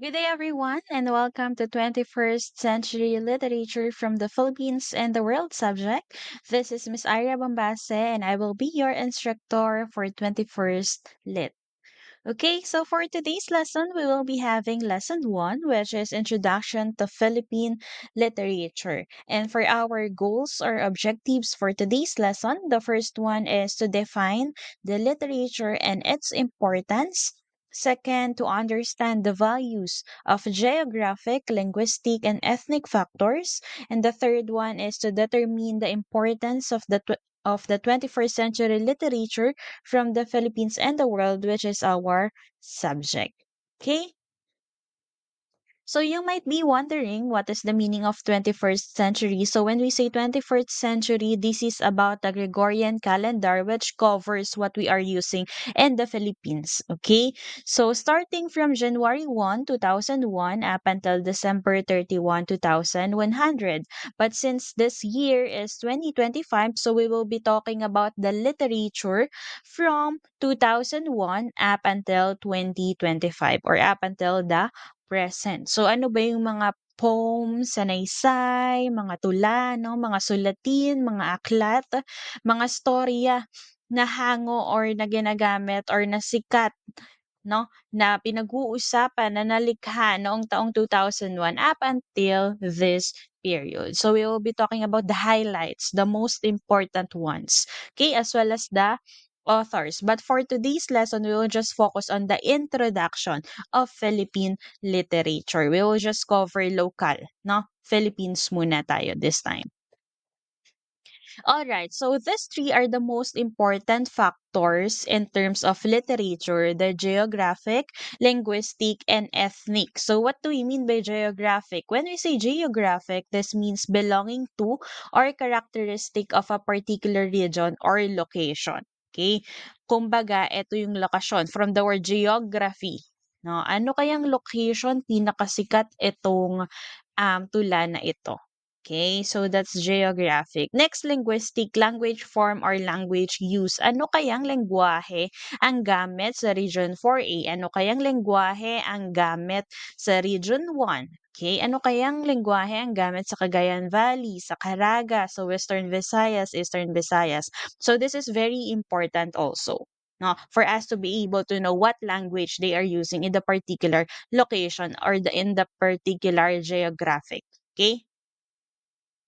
Good day, everyone, and welcome to 21st Century Literature from the Philippines and the World subject. This is Miss Ira Bombase, and I will be your instructor for 21st Lit. Okay, so for today's lesson, we will be having lesson one, which is Introduction to Philippine Literature. And for our goals or objectives for today's lesson, the first one is to define the literature and its importance. Second, to understand the values of geographic, linguistic, and ethnic factors. And the third one is to determine the importance of the 21st century literature from the Philippines and the world, which is our subject. Okay? So you might be wondering what is the meaning of 21st century. So when we say 21st century, this is about the Gregorian calendar which covers what we are using in the Philippines. Okay? So starting from January 1, 2001 up until December 31, 2100. But since this year is 2025, so we will be talking about the literature from 2001 up until 2025 or up until the present. So ano ba yung mga poems, sanaysay, mga tula, no, mga sulatin, mga aklat, mga storya na hango or na ginagamit or na sikat, no, na pinag-uusapan na nalikha noong taong 2001 up until this period. So we will be talking about the highlights, the most important ones, okay, as well as the authors. But for today's lesson, we will just focus on the introduction of Philippine literature. We will just cover local, no? Philippines muna tayo this time. All right, so these three are the most important factors in terms of literature: the geographic, linguistic, and ethnic. So, what do we mean by geographic? When we say geographic, this means belonging to or characteristic of a particular region or location. Okay? Kumbaga, ito yung lokasyon from the word geography. No, ano kayang location pinakasikat itong tula na ito? Okay, so that's geographic. Next, linguistic, language form or language use. Ano kayang lengguwahe ang gamit sa Region 4A? Ano kayang lengguwahe ang gamit sa Region 1? Okay, ano kayang lengguwahe ang gamit sa Cagayan Valley, sa Caraga, sa Western Visayas, Eastern Visayas? So this is very important also, no, for us to be able to know what language they are using in the particular location or in the particular geographic. Okay?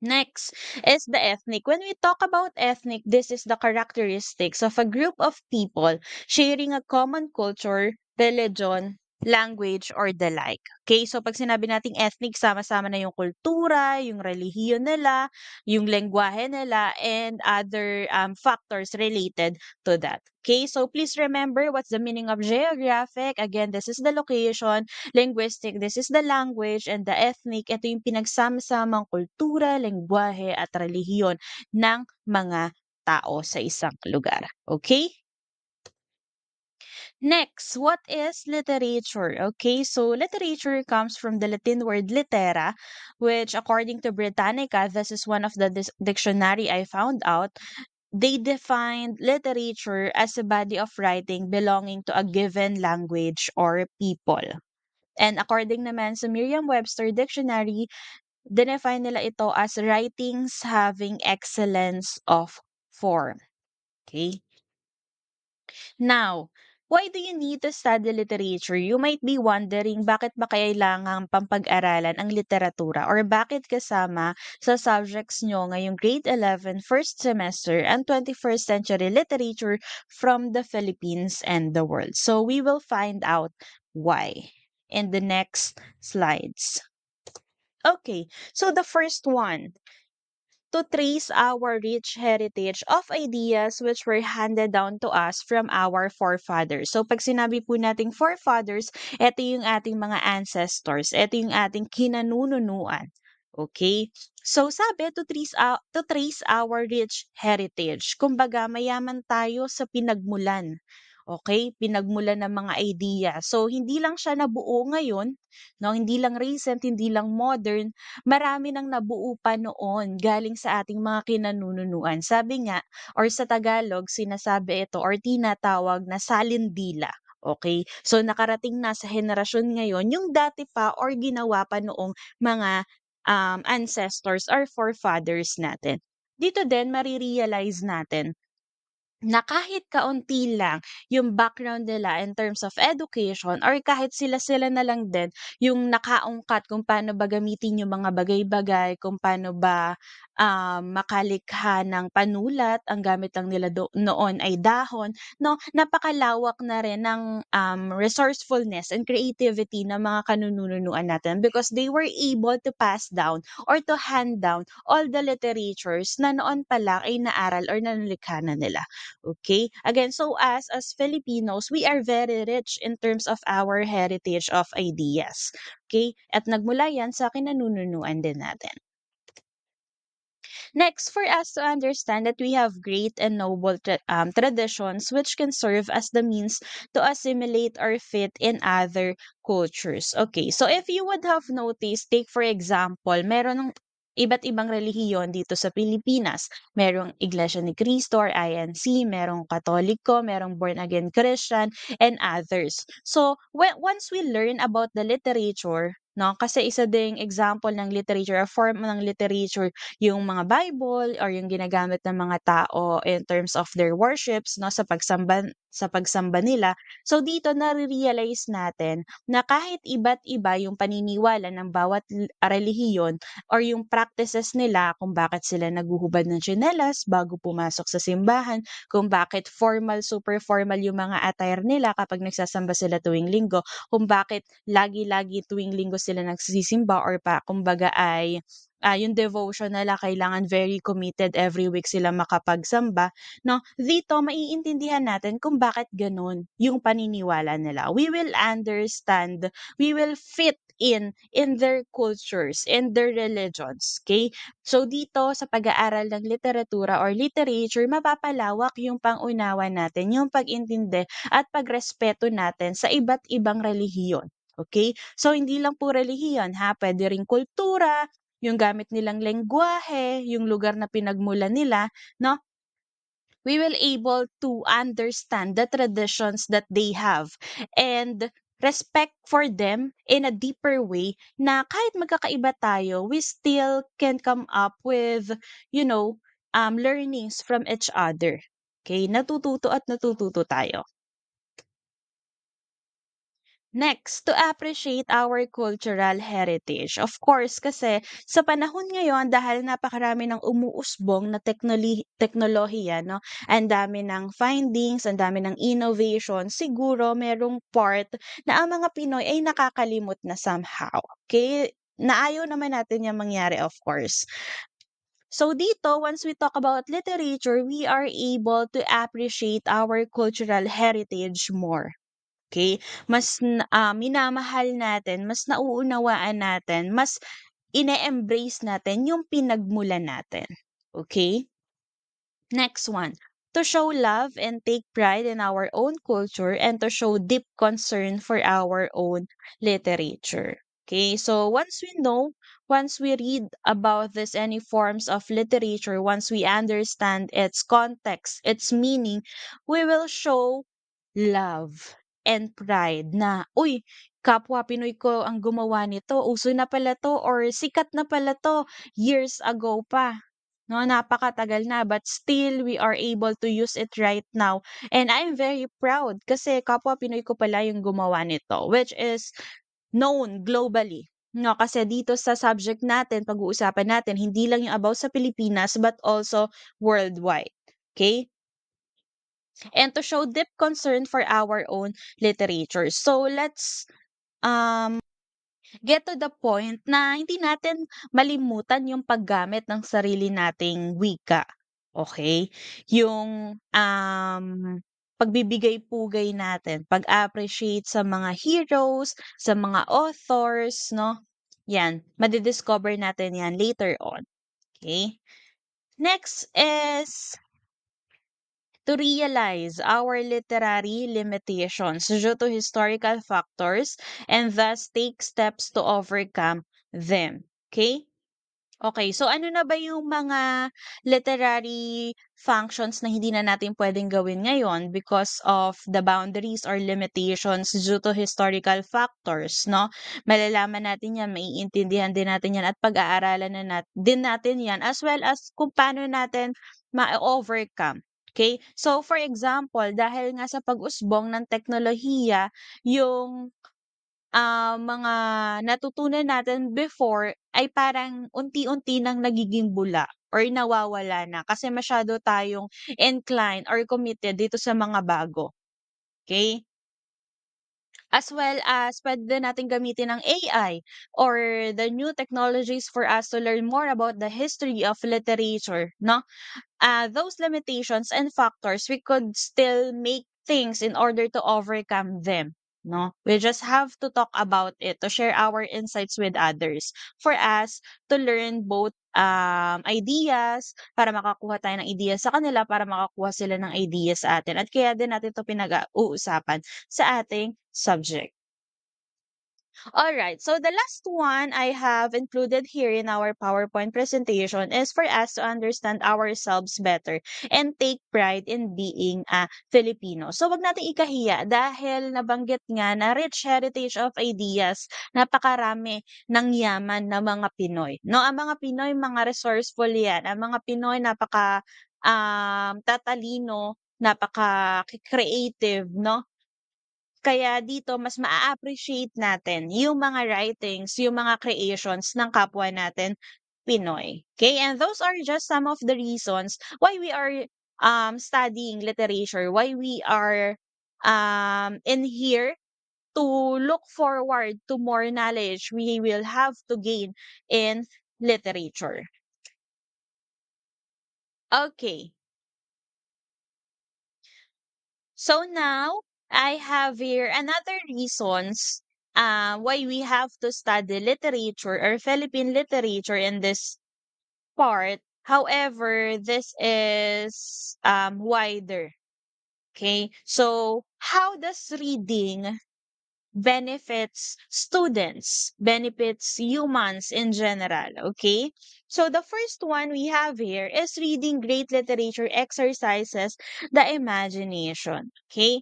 Next is the ethnic. When we talk about ethnic, this is the characteristics of a group of people sharing a common culture, religion, language, or the like. Okay, so pag sinabi nating ethnic, sama-sama na yung kultura, yung relihiyon nila, yung lengguwahe nila, and other factors related to that. Okay, so please remember what's the meaning of geographic. Again, this is the location. Linguistic, this is the language, and the ethnic, ito yung pinagsama-samang kultura, lengguwahe, at relihiyon ng mga tao sa isang lugar. Okay? Next, what is literature? Okay, so literature comes from the Latin word litera, which according to Britannica, this is one of the dictionary I found out, they defined literature as a body of writing belonging to a given language or people. And according naman sa Merriam-Webster Dictionary, define nila ito as writings having excellence of form. Okay? Now, why do you need to study literature? You might be wondering bakit ba kailangang pampag-aralan ang literatura or bakit kasama sa subjects nyo ngayong grade 11 first semester and 21st century literature from the Philippines and the world. So we will find out why in the next slides. Okay, so the first one, to trace our rich heritage of ideas which were handed down to us from our forefathers. So pag sinabi po nating forefathers, ito yung ating mga ancestors, ito yung ating kinanununuan. Okay? So sabi, to trace our rich heritage. Kumbaga, mayaman tayo sa pinagmulan. Okay? Pinagmulan ng mga idea. So, hindi lang siya nabuo ngayon, no? Hindi lang recent, hindi lang modern, marami nang nabuo pa noon galing sa ating mga kinanununuan. Sabi nga, or sa Tagalog, sinasabi ito or tinatawag na salindila Okay? So, nakarating na sa henerasyon ngayon yung dati pa or ginawa pa noong mga, ancestors or forefathers natin. Dito din natin na kahit kaunti lang yung background nila in terms of education or kahit sila-sila na lang din yung nakaungkat kung paano ba gamitin yung mga bagay-bagay, kung paano ba, makalikha ng panulat, ang gamit lang nila noon ay dahon, 'no? Napakalawak na rin ng, resourcefulness and creativity ng mga kanununuan natin because they were able to pass down or to hand down all the literatures na noon pa lang ay naaral or nalikha na nila. Okay? Again, so as Filipinos, we are very rich in terms of our heritage of ideas. Okay? At nagmula yan sa kinanunuan din natin. Next, for us to understand that we have great and noble traditions which can serve as the means to assimilate or fit in other cultures. Okay, so if you would have noticed, take for example, meron ng iba't ibang relihiyon dito sa Pilipinas. Merong Iglesia ni Cristo or INC, merong Katoliko, merong Born Again Christian, and others. So, once we learn about the literature, no, kasi isa ding example ng literature, a form ng literature yung mga Bible or yung ginagamit ng mga tao in terms of their worships, no, sa pagsamba nila. So dito nare-realize natin na kahit iba't iba yung paniniwala ng bawat relihiyon or yung practices nila kung bakit sila naguhubad ng tsinelas bago pumasok sa simbahan, kung bakit formal, super formal yung mga attire nila kapag nagsasamba sila tuwing linggo, kung bakit lagi-lagi tuwing linggo sila nagsisimba or pa kumbaga ay yung devotion nila kailangan very committed every week sila makapagsamba, 'no? Dito maiintindihan natin kung bakit gano'n yung paniniwala nila. We will fit in their cultures, in their religions, okay? So dito sa pag-aaral ng literatura or literature, mapapalawak yung pang-unawa natin, yung pag-intindi at pagrespeto natin sa iba't ibang relihiyon. Okay? So hindi lang po relihiyon ha, puwede ring kultura, yung gamit nilang lengguwahe, yung lugar na pinagmulan nila, 'no? We will able to understand the traditions that they have and respect for them in a deeper way na kahit magkakaiba tayo, we still can come up with, learnings from each other. Okay? Natututo at natututo tayo. Next, to appreciate our cultural heritage. Of course, kasi sa panahon ngayon, dahil napakarami ng umuusbong na teknolohiya, no? Ang dami ng findings, ang dami ng innovation, siguro merong part na ang mga Pinoy ay nakakalimot na somehow. Okay? Naayaw naman natin yung mangyari, of course. So dito, once we talk about literature, we are able to appreciate our cultural heritage more. Okay, minamahal natin, mas nauunawaan natin, mas ine-embrace natin yung pinagmulan natin, okay? Next one, to show love and take pride in our own culture and to show deep concern for our own literature. Okay, so once we read about this any forms of literature, once we understand its context, its meaning, we will show love and pride na, uy, kapwa Pinoy ko ang gumawa nito, uso na pala to or sikat na pala to years ago pa. No, napakatagal na but still we are able to use it right now. And I'm very proud kasi kapwa Pinoy ko pala yung gumawa nito, which is known globally. No, kasi dito sa subject natin, pag-uusapan natin, hindi lang yung about sa Pilipinas but also worldwide. Okay? And to show deep concern for our own literature. So let's um get to the point na hindi natin malimutan yung paggamit ng sarili nating wika. Okay? Yung pagbibigay-pugay natin, pag-appreciate sa mga heroes, sa mga authors, no? Yan, madidiscover natin yan later on. Okay? Next is to realize our literary limitations due to historical factors and thus take steps to overcome them. Okay? Okay, so ano na ba yung mga literary functions na hindi na natin puwedeng gawin ngayon because of the boundaries or limitations due to historical factors 'no? Malalaman natin 'yan, maiintindihan din natin 'yan at pag-aaralan na din natin 'yan as well as kung paano natin ma-o-overcome, okay. So, for example, dahil nga sa pag-usbong ng teknolohiya, yung mga natutunan natin before ay parang unti-unti nang nagiging bula or nawawala na kasi masyado tayong inclined or committed dito sa mga bago, okay. As well as puwede natin gamitin ang AI or the new technologies for us to learn more about the history of literature 'no. Those limitations and factors, we could still make things in order to overcome them. No, we just have to talk about it to share our insights with others for us to learn both ideas para makakuha tayo ng ideas sa kanila para makakuha sila ng ideas sa atin at kaya din natin to pinag-uusapan sa ating subject. Alright, so the last one I have included here in our PowerPoint presentation is for us to understand ourselves better and take pride in being a Filipino. So wag nating ikahiya dahil nabanggit nga na rich heritage of ideas, napakarami ng yaman ng mga Pinoy. No, ang mga Pinoy mga resourceful 'yan. Ang mga Pinoy napaka tatalino, napaka creative, no? Kaya dito mas maa-appreciate natin yung mga writings, yung mga creations ng kapwa natin Pinoy. Okay? And those are just some of the reasons why we are studying literature, why we are in here to look forward to more knowledge we will have to gain in literature. Okay. So now I have here another reasons why we have to study literature or Philippine literature in this part. However, this is wider. Okay. So how does reading benefits students, benefits humans in general? Okay. So the first one we have here is reading great literature exercises the imagination. Okay.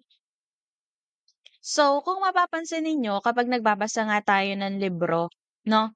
So, kung mapapansin ninyo kapag nagbabasa nga tayo ng libro, 'no,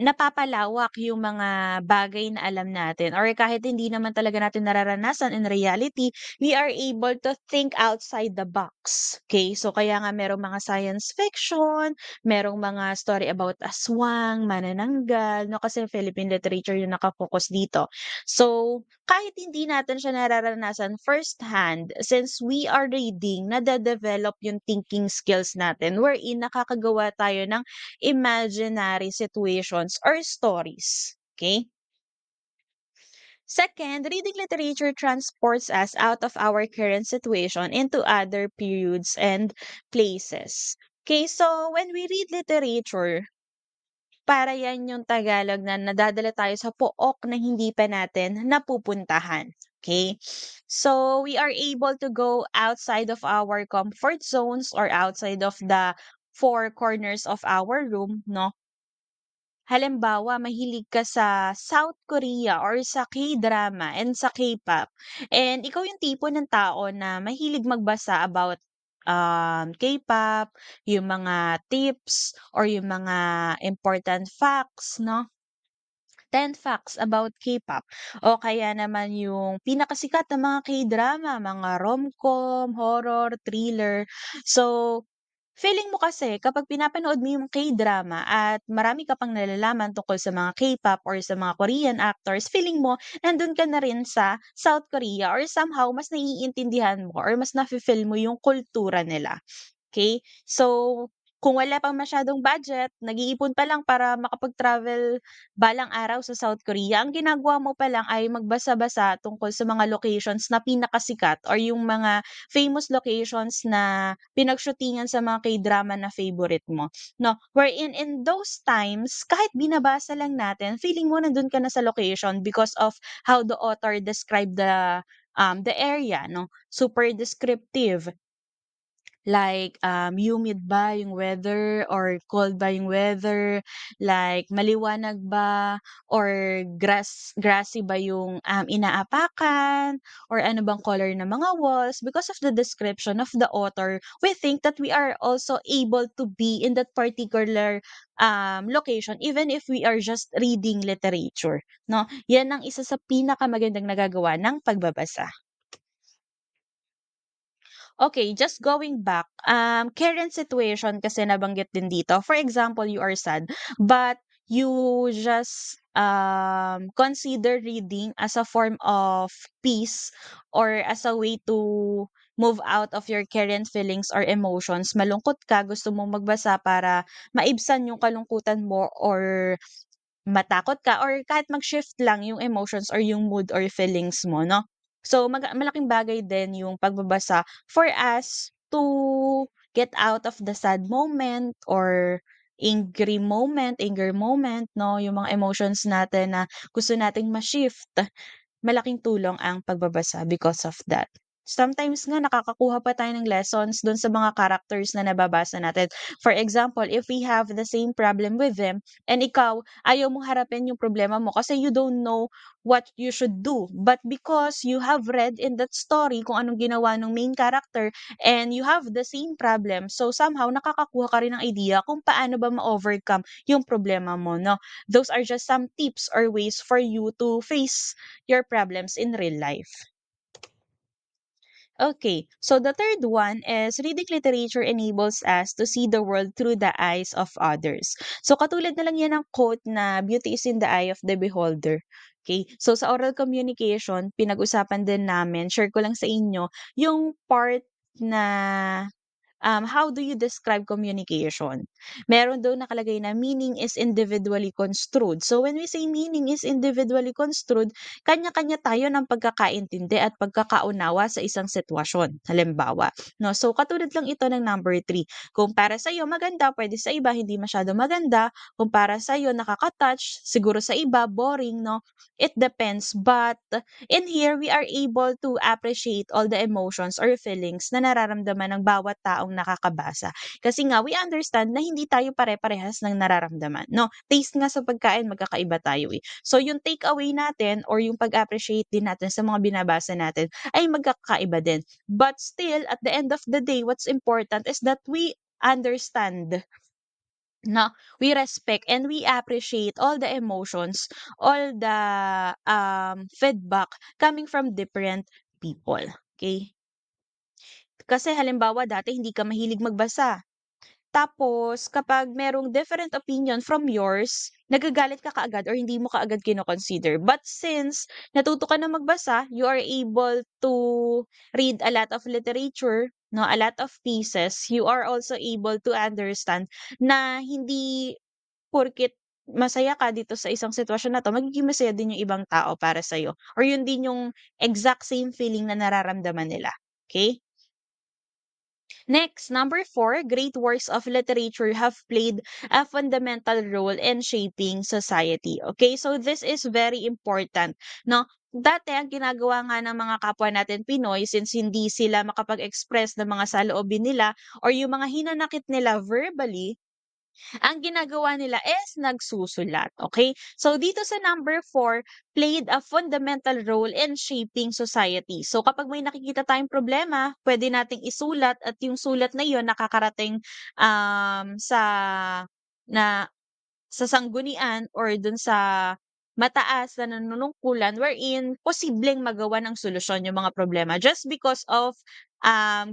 napapalawak yung mga bagay na alam natin or kahit hindi naman talaga natin nararanasan in reality, we are able to think outside the box. Okay, so kaya nga merong mga science fiction, merong mga story about aswang, manananggal, 'no, kasi Philippine literature yung naka-focus dito. So, kahit hindi natin siya nararanasan first hand, since we are reading, nade-develop yung thinking skills natin wherein nakakagawa tayo ng imaginary situations or stories. Okay? Second, reading literature transports us out of our current situation into other periods and places. Okay, so when we read literature, para yan yung Tagalog na nadadala tayo sa pook na hindi pa natin napupuntahan. Okay? So, we are able to go outside of our comfort zones or outside of the four corners of our room, no? Halimbawa, mahilig ka sa South Korea or sa K-drama and sa K-pop, and ikaw yung tipo ng tao na mahilig magbasa about K-pop, yung mga tips or yung mga important facts, 'no? 10 facts about K-pop o kaya naman yung pinakasikat na mga K-drama, mga rom-com, horror, thriller. So, feeling mo kasi kapag pinapanood mo yung K-drama at marami ka pang nalalaman tungkol sa mga K-pop or sa mga Korean actors, feeling mo nandun ka na rin sa South Korea or somehow mas naiintindihan mo or mas nafe-feel mo yung kultura nila. Okay. So, kung wala pang masyadong budget, nag-iipon pa lang para makapag-travel balang araw sa South Korea, ang ginagawa mo pa lang ay magbasa-basa tungkol sa mga locations na pinakasikat or yung mga famous locations na pinag-shootingan sa mga K-drama na favorite mo, 'no? Wherein in those times, kahit binabasa lang natin, feeling mo nandun ka na sa location because of how the author described the area, 'no? Super descriptive. Like, humid ba yung weather or cold ba yung weather? Like, maliwanag ba or grassy ba yung, inaapakan or ano bang color ng mga walls? Because of the description of the author, we think that we are also able to be in that particular, location even if we are just reading literature, 'no? Yan ang isa sa pinakamagandang nagagawa ng pagbabasa. Okay, just going back, current situation kasi nabanggit din dito. For example, you are sad, but you just consider reading as a form of peace or as a way to move out of your current feelings or emotions. Malungkot ka, gusto mong magbasa para maibsan yung kalungkutan mo or matakot ka or kahit mag-shift lang yung emotions or yung mood or feelings mo, 'no? So, malaking bagay din yung pagbabasa for us to get out of the sad moment or anger moment, 'no? Yung mga emotions natin na gusto nating ma-shift. Malaking tulong ang pagbabasa because of that. Sometimes nga nakakakuha pa tayo ng lessons dun sa mga characters na nababasa natin. For example, if we have the same problem with them and ikaw ayaw mong harapin yung problema mo kasi you don't know what you should do. But because you have read in that story kung anong ginawa ng main character and you have the same problem, so somehow nakakakuha ka rin ng idea kung paano ba ma-overcome yung problema mo, no? Those are just some tips or ways for you to face your problems in real life. Okay, so the third one is reading literature enables us to see the world through the eyes of others. So katulad na lang yan ng quote na beauty is in the eye of the beholder. Okay, so sa oral communication, pinag-usapan din namin, share ko lang sa inyo, yung part na how do you describe communication? Meron daw nakalagay na meaning is individually construed. So when we say meaning is individually construed, kanya-kanya tayo ng pagkakaintindi at pagkakaunawa sa isang sitwasyon. Halimbawa, no? So katulad lang ito ng number 3. Kung para sa iyo maganda, pwede sa iba hindi masyado maganda. Kung para sa iyo nakaka-touch, siguro sa iba boring, no? It depends, but in here we are able to appreciate all the emotions or feelings na nararamdaman ng bawat taong nakakabasa. Kasi nga we understand na hindi tayo pare-parehas ng nararamdaman, no? Taste nga sa pagkain magkakaiba tayo eh. So yung takeaway natin or yung pag-appreciate din natin sa mga binabasa natin ay magkakaiba din. But still at the end of the day what's important is that we understand na we respect and we appreciate all the emotions, all the feedback coming from different people. Okay? Kasi halimbawa dati hindi ka mahilig magbasa. Tapos kapag merong different opinion from yours, nagagalit ka kaagad or hindi mo kaagad kino-consider. But since natuto ka na magbasa, you are able to read a lot of literature, no, a lot of pieces, you are also able to understand na hindi porket masaya ka dito sa isang sitwasyon na 'to, magiging masaya din yung ibang tao para sa'yo or yun din yung exact same feeling na nararamdaman nila, okay? Next, number 4, great works of literature have played a fundamental role in shaping society. Okay, so this is very important, no? Dati, ang ginagawa nga ng mga kapwa natin Pinoy, since hindi sila makapag-express ng mga saloobin nila or yung mga hinanakit nila verbally, ang ginagawa nila is nagsusulat, okay? So dito sa number 4, played a fundamental role in shaping society. So kapag may nakikita tayong problema, pwede nating isulat at yung sulat na yun nakakarating sa na sa sanggunian or dun sa mataas na nanunungkulan wherein posibleng magawa ng solusyon yung mga problema just because of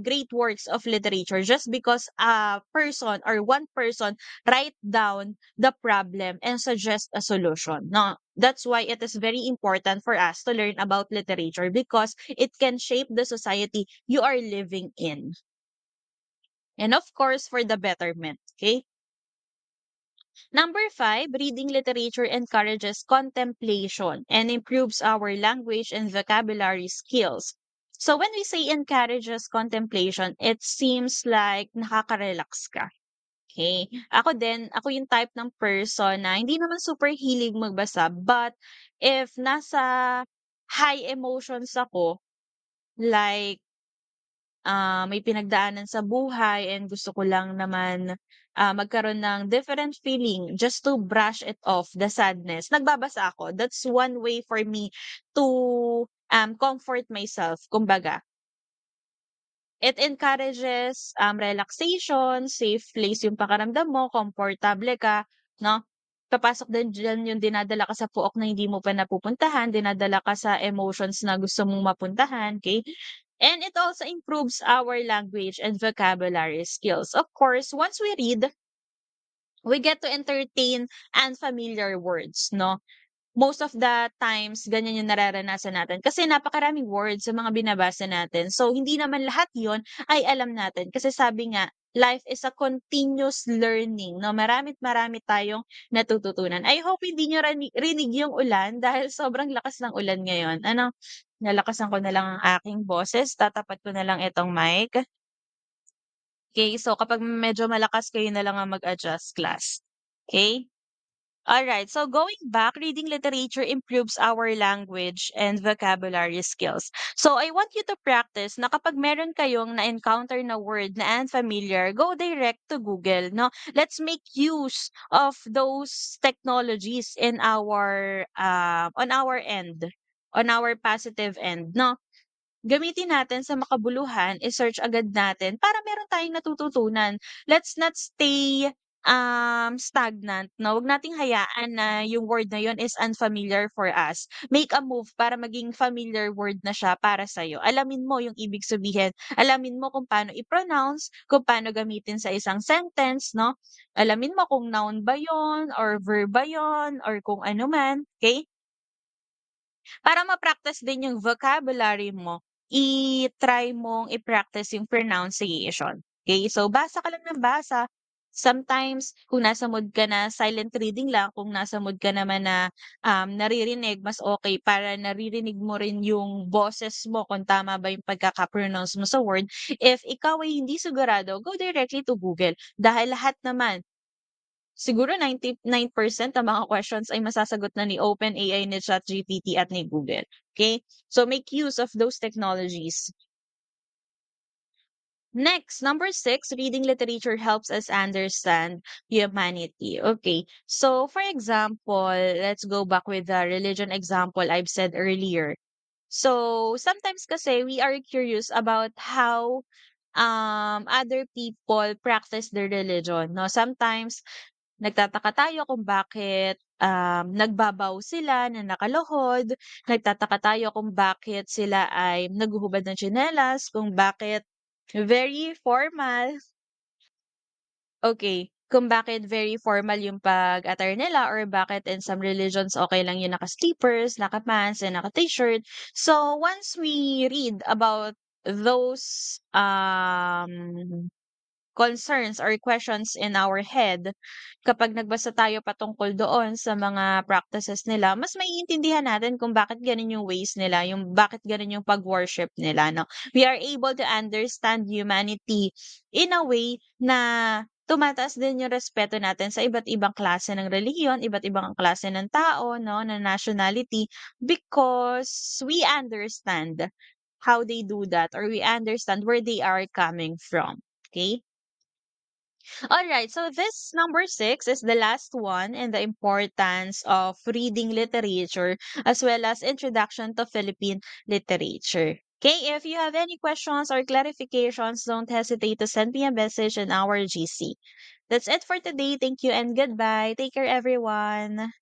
great works of literature, just because a person or one person write down the problem and suggest a solution. No, that's why it is very important for us to learn about literature because it can shape the society you are living in. And of course, for the betterment. Okay? Number 5, reading literature encourages contemplation and improves our language and vocabulary skills. So when we say encourages contemplation, it seems like nakaka-relax ka. Okay? Ako yung type ng person na hindi naman super hilig magbasa, but if nasa high emotions ako, like may pinagdaanan sa buhay and gusto ko lang naman, magkaroon ng different feeling just to brush it off, the sadness, nagbabasa ako. That's one way for me to, comfort myself kumbaga. It encourages, relaxation, safe place yung pakiramdam mo, komportable ka, 'no? Papasok din diyan yung dinadala ka sa pook na hindi mo pa napupuntahan, dinadala ka sa emotions na gusto mong mapuntahan, okay? And it also improves our language and vocabulary skills. Of course, once we read, we get to entertain unfamiliar words, 'no? Most of the times ganyan yung nararanasan natin kasi napakaraming words sa mga binabasa natin. So, hindi naman lahat yon ay alam natin kasi sabi nga, life is a continuous learning, 'no? Marami't marami tayong natututunan. I hope hindi niyo rinig yung ulan dahil sobrang lakas ng ulan ngayon. Ano, nalakasan ko na lang ang aking boses, tatapat ko na lang itong mic. Okay, so kapag medyo malakas kayo na lang ang mag-adjust class. Okay. All right. So going back, reading literature improves our language and vocabulary skills. So I want you to practice na kapag meron kayong na-encounter na word na unfamiliar, go direct to Google, no? Let's make use of those technologies in our on our end, on our positive end, no? Gamitin natin sa makabuluhan, i-search agad natin para meron tayong natututunan. Let's not stay, stagnant 'no, wag nating hayaan na yung word na yun is unfamiliar for us. Make a move para maging familiar word na siya para sa'yo. Alamin mo yung ibig sabihin, alamin mo kung paano i-pronounce, kung paano gamitin sa isang sentence 'no. Alamin mo kung noun ba yun or verb ba yun or kung ano man, okay? Para ma-practice din yung vocabulary mo, i-try mong i-practice yung pronunciation. Okay? So, basa ka lang ng basa. Sometimes, kung nasa mood ka na silent reading lang, kung nasa mood ka naman na naririnig, mas okay para naririnig mo rin yung boses mo kung tama ba yung pagkaka-pronounce mo sa word. If ikaw ay hindi sigurado, go directly to Google. Dahil lahat naman siguro 99% ang mga questions ay masasagot na ni OpenAI, ni ChatGPT at ni Google, okay? So make use of those technologies. Next, number 6, reading literature helps us understand humanity. Okay. So for example, let's go back with the religion example I've said earlier. So sometimes kasi we are curious about how other people practice their religion, no? Sometimes nagtataka tayo kung bakit, nagbabaw sila na nakaluhod, nagtataka tayo kung bakit sila ay naghuhubad ng tsinelas, kung bakit very formal, okay, kung bakit very formal yung pag-attire nila or bakit in some religions okay lang yung naka-slippers, naka-pants, and naka-t-shirt. So, once we read about those, concerns or questions in our head, kapag nagbasa tayo patungkol doon sa mga practices nila, mas maiintindihan natin kung bakit ganun yung ways nila, yung bakit ganun yung pag-worship nila, no? We are able to understand humanity in a way na tumataas din yung respeto natin sa iba't ibang klase ng relihiyon, iba't ibang klase ng tao, no, na nationality, because we understand how they do that or we understand where they are coming from. Okay? All right, so this number 6 is the last one in the importance of reading literature as well as introduction to Philippine literature. Okay, if you have any questions or clarifications, don't hesitate to send me a message in our GC. That's it for today. Thank you and goodbye. Take care, everyone.